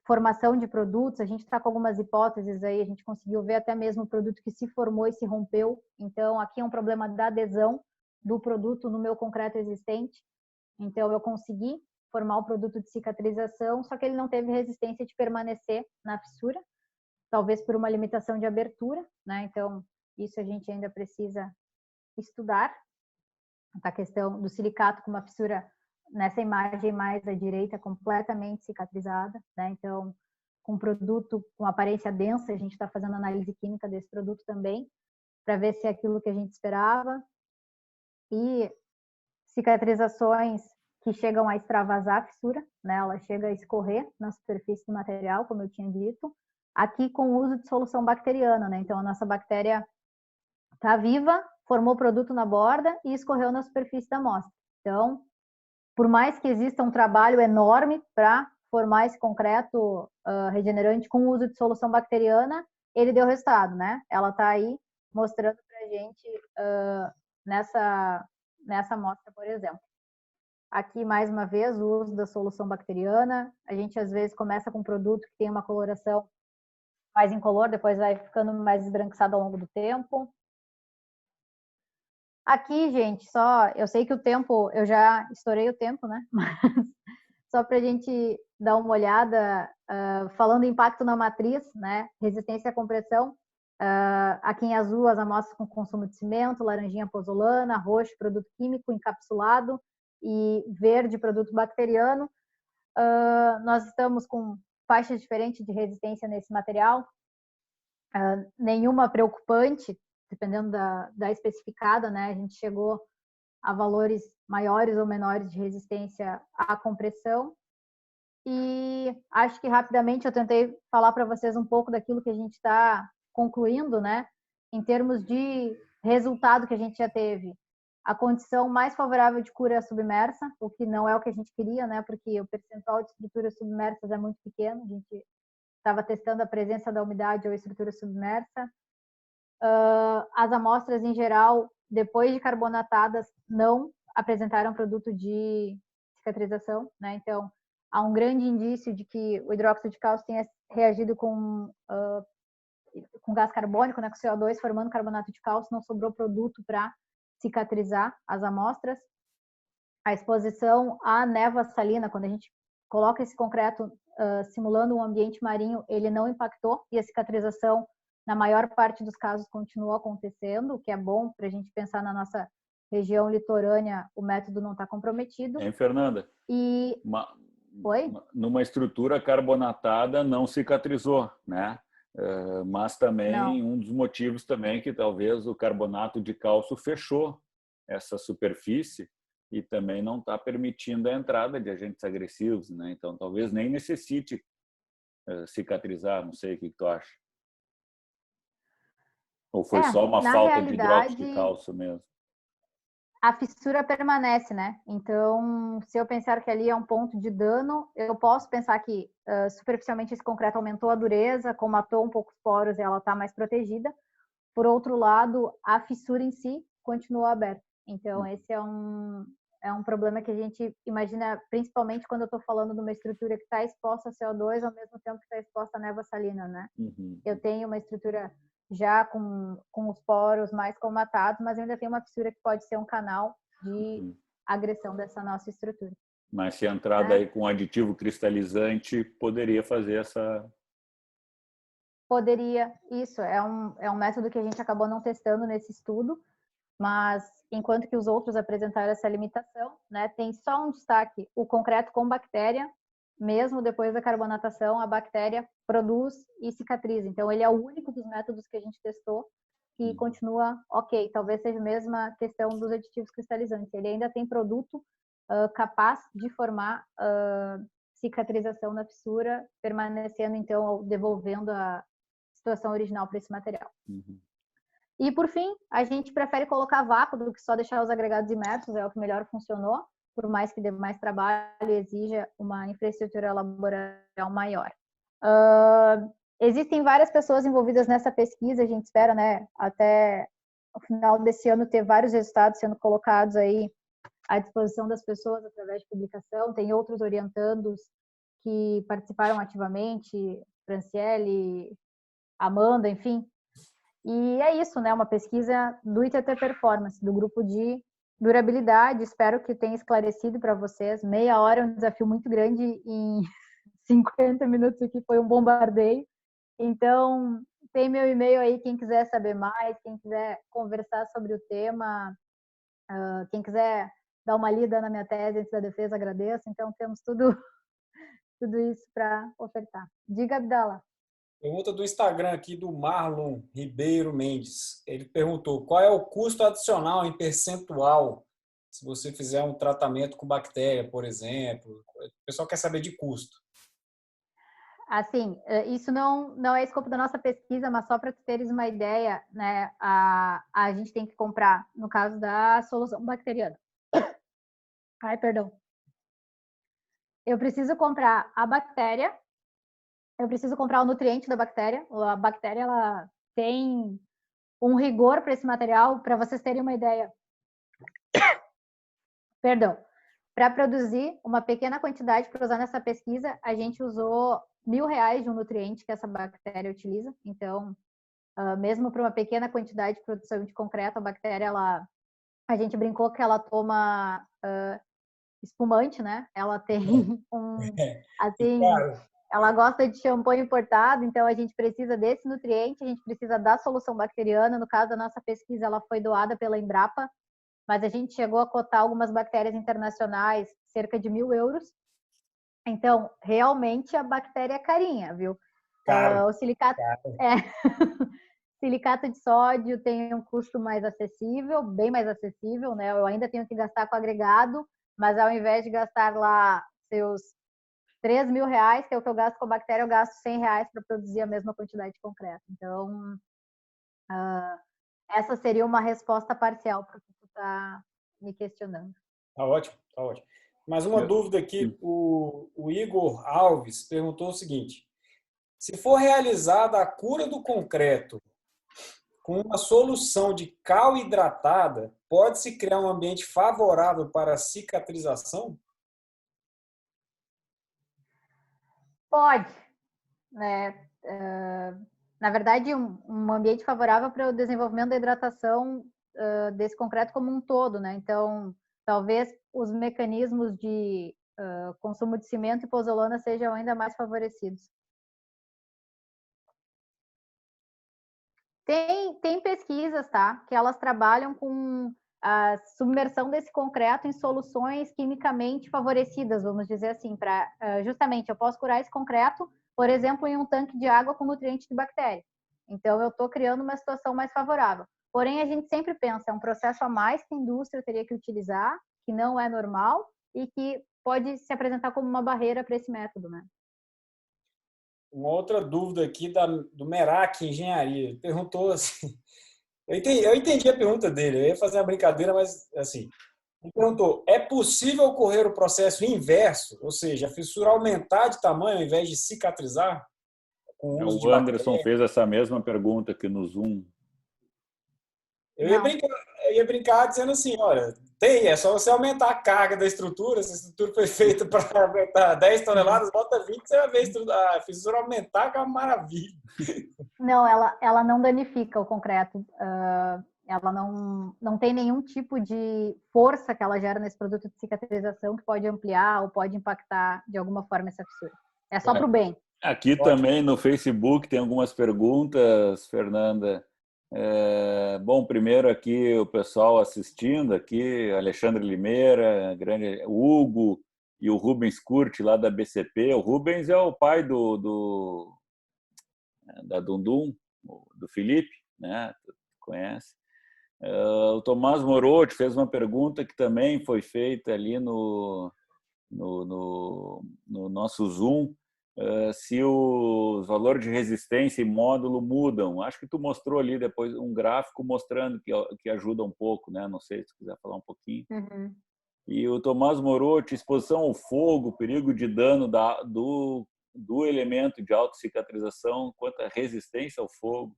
formação de produtos, a gente está com algumas hipóteses aí, a gente conseguiu ver até mesmo o produto que se formou e se rompeu, então aqui é um problema da adesão do produto no meu concreto existente, então eu consegui formar o produto de cicatrização, só que ele não teve resistência de permanecer na fissura, talvez por uma limitação de abertura, né? Então isso a gente ainda precisa estudar, a questão do silicato com uma fissura nessa imagem mais à direita, completamente cicatrizada, né? Então, com um produto com aparência densa, a gente está fazendo análise química desse produto também, para ver se é aquilo que a gente esperava. E cicatrizações que chegam a extravasar a fissura, né? Ela chega a escorrer na superfície do material, como eu tinha dito. Aqui com o uso de solução bacteriana, né? Então, a nossa bactéria está viva, formou o produto na borda e escorreu na superfície da amostra. Então, por mais que exista um trabalho enorme para formar esse concreto regenerante com o uso de solução bacteriana, ele deu resultado, né? Ela está aí mostrando para a gente nessa amostra, por exemplo. Aqui, mais uma vez, o uso da solução bacteriana. A gente, às vezes, começa com um produto que tem uma coloração mais incolor, depois vai ficando mais esbranquiçado ao longo do tempo. Aqui, gente, só eu sei que o tempo, eu já estourei o tempo, né? Mas só para a gente dar uma olhada, falando impacto na matriz, né? Resistência à compressão. Aqui em azul, as amostras com consumo de cimento, laranjinha pozolana, roxo, produto químico encapsulado e verde, produto bacteriano. Nós estamos com faixas diferentes de resistência nesse material, nenhuma preocupante, dependendo da especificada, né? A gente chegou a valores maiores ou menores de resistência à compressão. E acho que rapidamente eu tentei falar para vocês um pouco daquilo que a gente está concluindo, né? Em termos de resultado que a gente já teve. A condição mais favorável de cura submersa, o que não é o que a gente queria, né? Porque o percentual de estruturas submersas é muito pequeno. A gente estava testando a presença da umidade ou estrutura submersa. As amostras, em geral, depois de carbonatadas, não apresentaram produto de cicatrização, né? Então, há um grande indício de que o hidróxido de cálcio tenha reagido com gás carbônico, né, com CO2, formando carbonato de cálcio, não sobrou produto para cicatrizar as amostras. A exposição à névoa salina, quando a gente coloca esse concreto simulando um ambiente marinho, ele não impactou e a cicatrização, na maior parte dos casos, continuou acontecendo, o que é bom para a gente pensar na nossa região litorânea, o método não está comprometido. Fernanda? E... Oi? Numa estrutura carbonatada não cicatrizou, né? Mas também um dos motivos também que talvez o carbonato de cálcio fechou essa superfície e também não está permitindo a entrada de agentes agressivos, né? Então talvez nem necessite cicatrizar, não sei o que tu acha. Ou foi só uma falta de hidróxido de cálcio mesmo? A fissura permanece, né? Então, se eu pensar que ali é um ponto de dano, eu posso pensar que superficialmente esse concreto aumentou a dureza, comatou um pouco os poros e ela está mais protegida. Por outro lado, a fissura em si continuou aberta. Então, esse é um problema que a gente imagina, principalmente quando eu estou falando de uma estrutura que está exposta a CO2 ao mesmo tempo que está exposta à névoa salina, né? Eu tenho uma estrutura já com os poros mais comatados, mas ainda tem uma fissura que pode ser um canal de agressão dessa nossa estrutura. Mas se entrar daí com aditivo cristalizante, poderia fazer essa... Poderia, isso, é um método que a gente acabou não testando nesse estudo, mas enquanto que os outros apresentaram essa limitação, né, tem só um destaque, o concreto com bactéria, mesmo depois da carbonatação, a bactéria produz e cicatriza. Então, ele é o único dos métodos que a gente testou que continua ok. Talvez seja a mesma questão dos aditivos cristalizantes. Ele ainda tem produto capaz de formar cicatrização na fissura, permanecendo, então, devolvendo a situação original para esse material. E, por fim, a gente prefere colocar vácuo do que só deixar os agregados imersos, é o que melhor funcionou, por mais que dê mais trabalho e exija uma infraestrutura laboratorial maior. Existem várias pessoas envolvidas nessa pesquisa, a gente espera, né, até o final desse ano ter vários resultados sendo colocados aí à disposição das pessoas através de publicação. Tem outros orientandos que participaram ativamente, Franciele, Amanda, enfim. E é isso, né? Uma pesquisa do ITT Performance, do grupo de durabilidade. Espero que tenha esclarecido para vocês. Meia hora é um desafio muito grande, em 50 minutos aqui foi um bombardeio. Então, tem meu e-mail aí, quem quiser saber mais, quem quiser conversar sobre o tema, quem quiser dar uma lida na minha tese antes da defesa, agradeço. Então, temos tudo isso para ofertar. Diga, Abdala. Pergunta do Instagram aqui do Marlon Ribeiro Mendes. Ele perguntou: qual é o custo adicional em percentual se você fizer um tratamento com bactéria, por exemplo? O pessoal quer saber de custo. Assim, isso não é escopo da nossa pesquisa, mas só para teres uma ideia, né? A gente tem que comprar, no caso da solução bacteriana. Ai, perdão. Eu preciso comprar a bactéria, eu preciso comprar o nutriente da bactéria. A bactéria, ela tem um rigor para esse material, para vocês terem uma ideia. Perdão. Para produzir uma pequena quantidade para usar nessa pesquisa, a gente usou R$1.000 de um nutriente que essa bactéria utiliza. Então, mesmo para uma pequena quantidade de produção de concreto, a bactéria ela A gente brincou que ela toma espumante, né? Ela tem assim, Claro. ela gosta de shampoo importado, então a gente precisa desse nutriente, a gente precisa da solução bacteriana. No caso da nossa pesquisa, ela foi doada pela Embrapa, mas a gente chegou a cotar algumas bactérias internacionais, cerca de €1.000. Então, realmente a bactéria é carinha, viu? Caro. O silicato, Caro. silicato de sódio tem um custo mais acessível, bem mais acessível, né? Eu ainda tenho que gastar com agregado, mas ao invés de gastar lá seus R$ 3.000, que é o que eu gasto com bactéria, eu gasto R$ 100 para produzir a mesma quantidade de concreto. Então, essa seria uma resposta parcial para o que tu está me questionando. Tá ótimo, tá ótimo. Mais uma dúvida aqui, o Igor Alves perguntou o seguinte: se for realizada a cura do concreto com uma solução de cal hidratada, pode-se criar um ambiente favorável para a cicatrização? Pode, né? Na verdade, um ambiente favorável para o desenvolvimento da hidratação desse concreto como um todo, né? Então, talvez os mecanismos de consumo de cimento e pozolana sejam ainda mais favorecidos. Tem pesquisas, tá? Que elas trabalham com a submersão desse concreto em soluções quimicamente favorecidas, vamos dizer assim, para justamente eu posso curar esse concreto, por exemplo, em um tanque de água com nutrientes de bactéria. Então, eu estou criando uma situação mais favorável. Porém, a gente sempre pensa, é um processo a mais que a indústria teria que utilizar, que não é normal e que pode se apresentar como uma barreira para esse método, né? Uma outra dúvida aqui do Merak Engenharia. Ele perguntou assim, eu entendi a pergunta dele, eu ia fazer uma brincadeira, mas assim, ele perguntou, é possível ocorrer o processo inverso, ou seja, a fissura aumentar de tamanho ao invés de cicatrizar com o uso de O Anderson bactérias? fez essa mesma pergunta aqui no Zoom. Eu ia Não. brincar, eu ia brincar dizendo assim, olha, é só você aumentar a carga da estrutura, se a estrutura foi feita para aguentar 10 toneladas, bota 20, você vai ver a fissura aumentar, que é uma maravilha. Não, ela não danifica o concreto. Ela não tem nenhum tipo de força que ela gera nesse produto de cicatrização que pode ampliar ou pode impactar de alguma forma essa fissura. É só para o bem. Aqui Ótimo. também no Facebook tem algumas perguntas, Fernanda. Bom, primeiro aqui o pessoal assistindo aqui, Alexandre Limeira, grande, o Hugo e o Rubens Curti lá da BCP. O Rubens é o pai da Dundum, do Felipe, né? Tu conhece? O Tomás Morotti fez uma pergunta que também foi feita ali no nosso Zoom, se os valores de resistência e módulo mudam. Acho que tu mostrou ali depois um gráfico mostrando que ajuda um pouco, né? Não sei se tu quiser falar um pouquinho. Uhum. E o Tomás Morotti, exposição ao fogo, perigo de dano do elemento de autocicatrização, quanto à resistência ao fogo.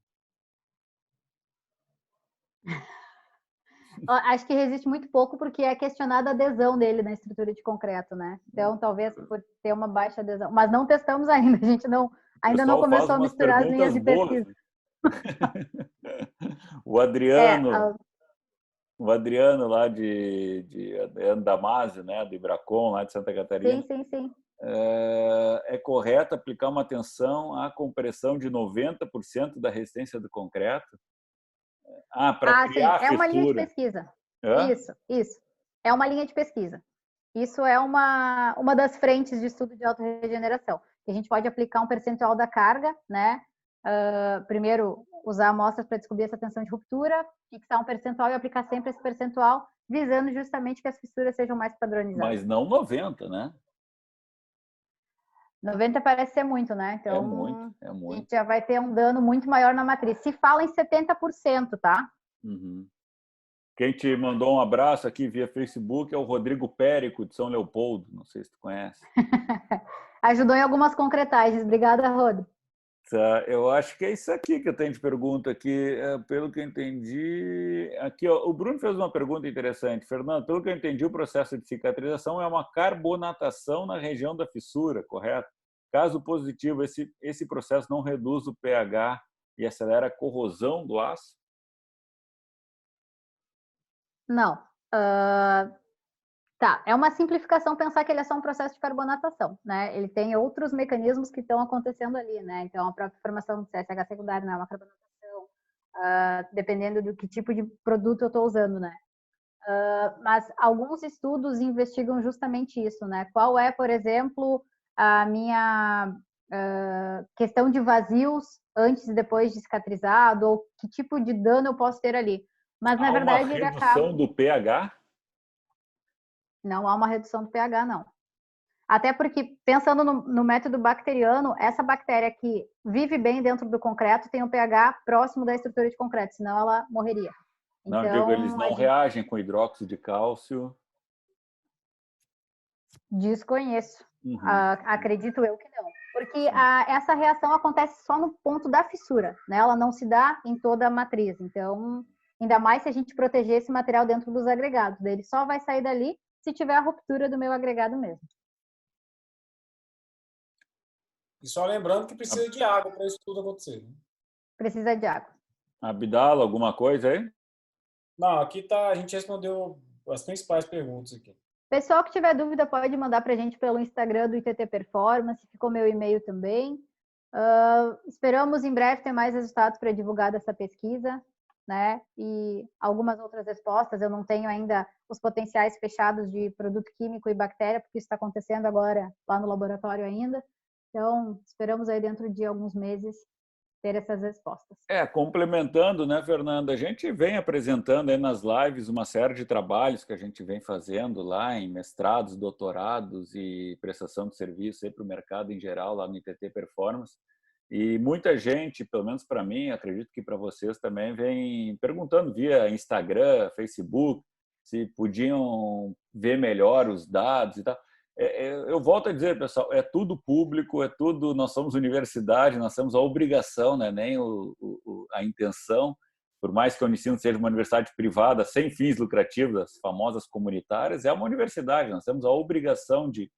Acho que resiste muito pouco porque é questionada a adesão dele na estrutura de concreto, né? Então, talvez por ter uma baixa adesão. Mas não testamos ainda, a gente O ainda não pessoal faz começou a umas misturar as linhas perguntas de boas. pesquisa. O É, Adriano, o Adriano lá de Damasio, né, do Ibracon, lá de Santa Catarina, sim. é correto aplicar uma tensão à compressão de 90% da resistência do concreto? Para Sim, criar a é uma linha de fissura. pesquisa. É? Isso. É uma linha de pesquisa. Isso é uma das frentes de estudo de autorregeneração. A gente pode aplicar um percentual da carga, né? Primeiro, usar amostras para descobrir essa tensão de ruptura, fixar um percentual e aplicar sempre esse percentual, visando justamente que as fissuras sejam mais padronizadas. Mas não 90, né? 90 parece ser muito, né? É muito, Então, é a gente muito. já vai ter um dano muito maior na matriz. Se fala em 70%, tá? Uhum. Quem te mandou um abraço aqui via Facebook é o Rodrigo Périco, de São Leopoldo. Não sei se tu conhece. Ajudou em algumas concretagens. Obrigada, Rod. Tá, eu acho que é isso aqui que eu tenho de pergunta aqui. Pelo que eu entendi... Aqui, ó, o Bruno fez uma pergunta interessante. Fernando, pelo que eu entendi, o processo de cicatrização é uma carbonatação na região da fissura, correto? Caso positivo, esse processo não reduz o pH e acelera a corrosão do aço? Não. Tá, é uma simplificação pensar que ele é só um processo de carbonatação, né? Ele tem outros mecanismos que estão acontecendo ali, né? Então, a própria formação do CSH secundário não é uma carbonatação, dependendo do que tipo de produto eu estou usando, né? Mas alguns estudos investigam justamente isso, né? Qual é, por exemplo, a minha questão de vazios antes e depois de cicatrizado, ou que tipo de dano eu posso ter ali. Mas, na Há uma verdade, ele acaba... redução do pH? Não há uma redução do pH, não. Até porque, pensando no método bacteriano, essa bactéria que vive bem dentro do concreto tem um pH próximo da estrutura de concreto, senão ela morreria. Não, digo, eles Então, não reagem com hidróxido de cálcio. desconheço. Uhum. Acredito eu que não. Porque essa reação acontece só no ponto da fissura, né? Ela não se dá em toda a matriz. Então, ainda mais se a gente proteger esse material dentro dos agregados. Ele só vai sair dali se tiver a ruptura do meu agregado mesmo. E só lembrando que precisa de água para isso tudo acontecer. Né? Precisa de água. Abdala, alguma coisa aí? Não, aqui tá, a gente respondeu as principais perguntas aqui. Pessoal que tiver dúvida pode mandar para a gente pelo Instagram do ITT Performance, ficou meu e-mail também. Esperamos em breve ter mais resultados para divulgar dessa pesquisa, né? E algumas outras respostas. Eu não tenho ainda os potenciais fechados de produto químico e bactéria, porque isso está acontecendo agora lá no laboratório ainda. Então, esperamos aí dentro de alguns meses ter essas respostas. Complementando, né, Fernanda? A gente vem apresentando aí nas lives uma série de trabalhos que a gente vem fazendo lá em mestrados, doutorados e prestação de serviço para o mercado em geral, lá no ITT Performance. E muita gente, pelo menos para mim, acredito que para vocês também, vem perguntando via Instagram, Facebook, se podiam ver melhor os dados e tal. Eu volto a dizer, pessoal, é tudo público, é tudo. Nós somos universidade, nós temos a obrigação, né, nem a intenção, por mais que a Unicino seja uma universidade privada sem fins lucrativos, as famosas comunitárias, é uma universidade. Nós temos a obrigação de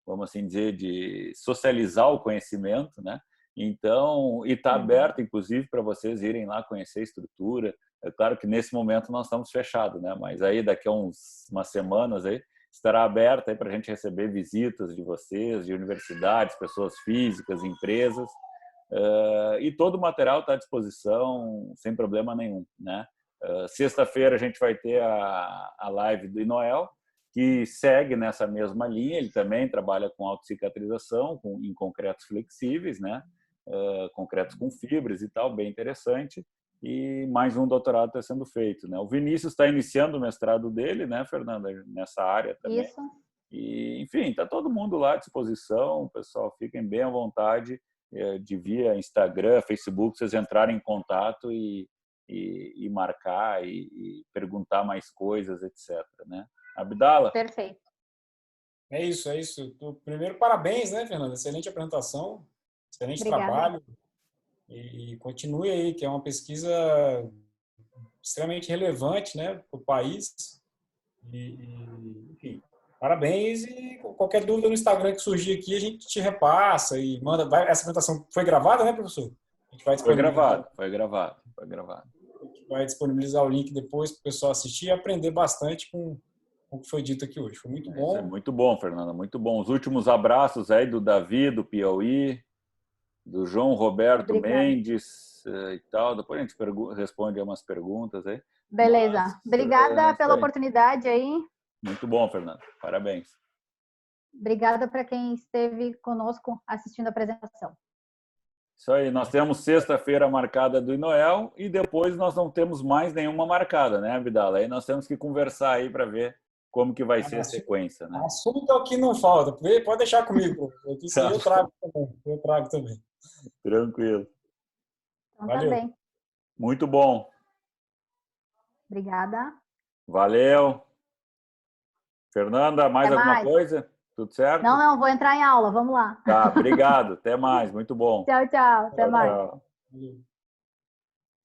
vamos assim dizer, de socializar o conhecimento, né? Então, e está aberto, inclusive, para vocês irem lá conhecer a estrutura. É claro que nesse momento nós estamos fechados, né? Mas aí daqui a umas semanas aí estará aberto aí para a gente receber visitas de vocês, de universidades, pessoas físicas, empresas, e todo o material está à disposição sem problema nenhum, né? Sexta-feira a gente vai ter a live do Inoel, que segue nessa mesma linha. Ele também trabalha com autocicatrização, em concretos flexíveis, né? Concretos com fibras e tal, bem interessante. E mais um doutorado está sendo feito, né? O Vinícius está iniciando o mestrado dele, né, Fernanda, nessa área também. Isso. E, enfim, está todo mundo lá à disposição, pessoal, fiquem bem à vontade de via Instagram, Facebook, vocês entrarem em contato e marcar e perguntar mais coisas, etc., né? Abdala? Perfeito. É isso, é isso. Primeiro, parabéns, né, Fernanda? Excelente apresentação, excelente Obrigada. trabalho. E continue aí, que é uma pesquisa extremamente relevante, né, para o país. Enfim, parabéns. E qualquer dúvida no Instagram que surgir aqui, a gente te repassa e manda. Essa apresentação foi gravada, né, professor? A gente vai Foi gravado. A gente vai disponibilizar o link depois para o pessoal assistir e aprender bastante com o que foi dito aqui hoje. Foi muito bom. Isso é muito bom, Fernanda, muito bom. Os últimos abraços aí do Davi, do Piauí, do João Roberto Mendes e tal. Depois a gente responde umas perguntas aí. Beleza. Obrigada pela oportunidade aí. Muito bom, Fernanda. Parabéns. Obrigada para quem esteve conosco assistindo a apresentação. Isso aí. Nós temos sexta-feira marcada do Inoel e depois nós não temos mais nenhuma marcada, né, Abdala? Aí nós temos que conversar aí para ver como que vai ser a sequência, né? Assunto aqui não falta. Pode deixar comigo. Aqui sim, eu trago também. Tranquilo. Então, valeu. Tá bem. Muito bom. Obrigada. Valeu. Fernanda, mais alguma coisa? Tudo certo? Não, vou entrar em aula. Vamos lá. Tá, obrigado. Até mais. Muito bom. Tchau. Até mais. Tchau.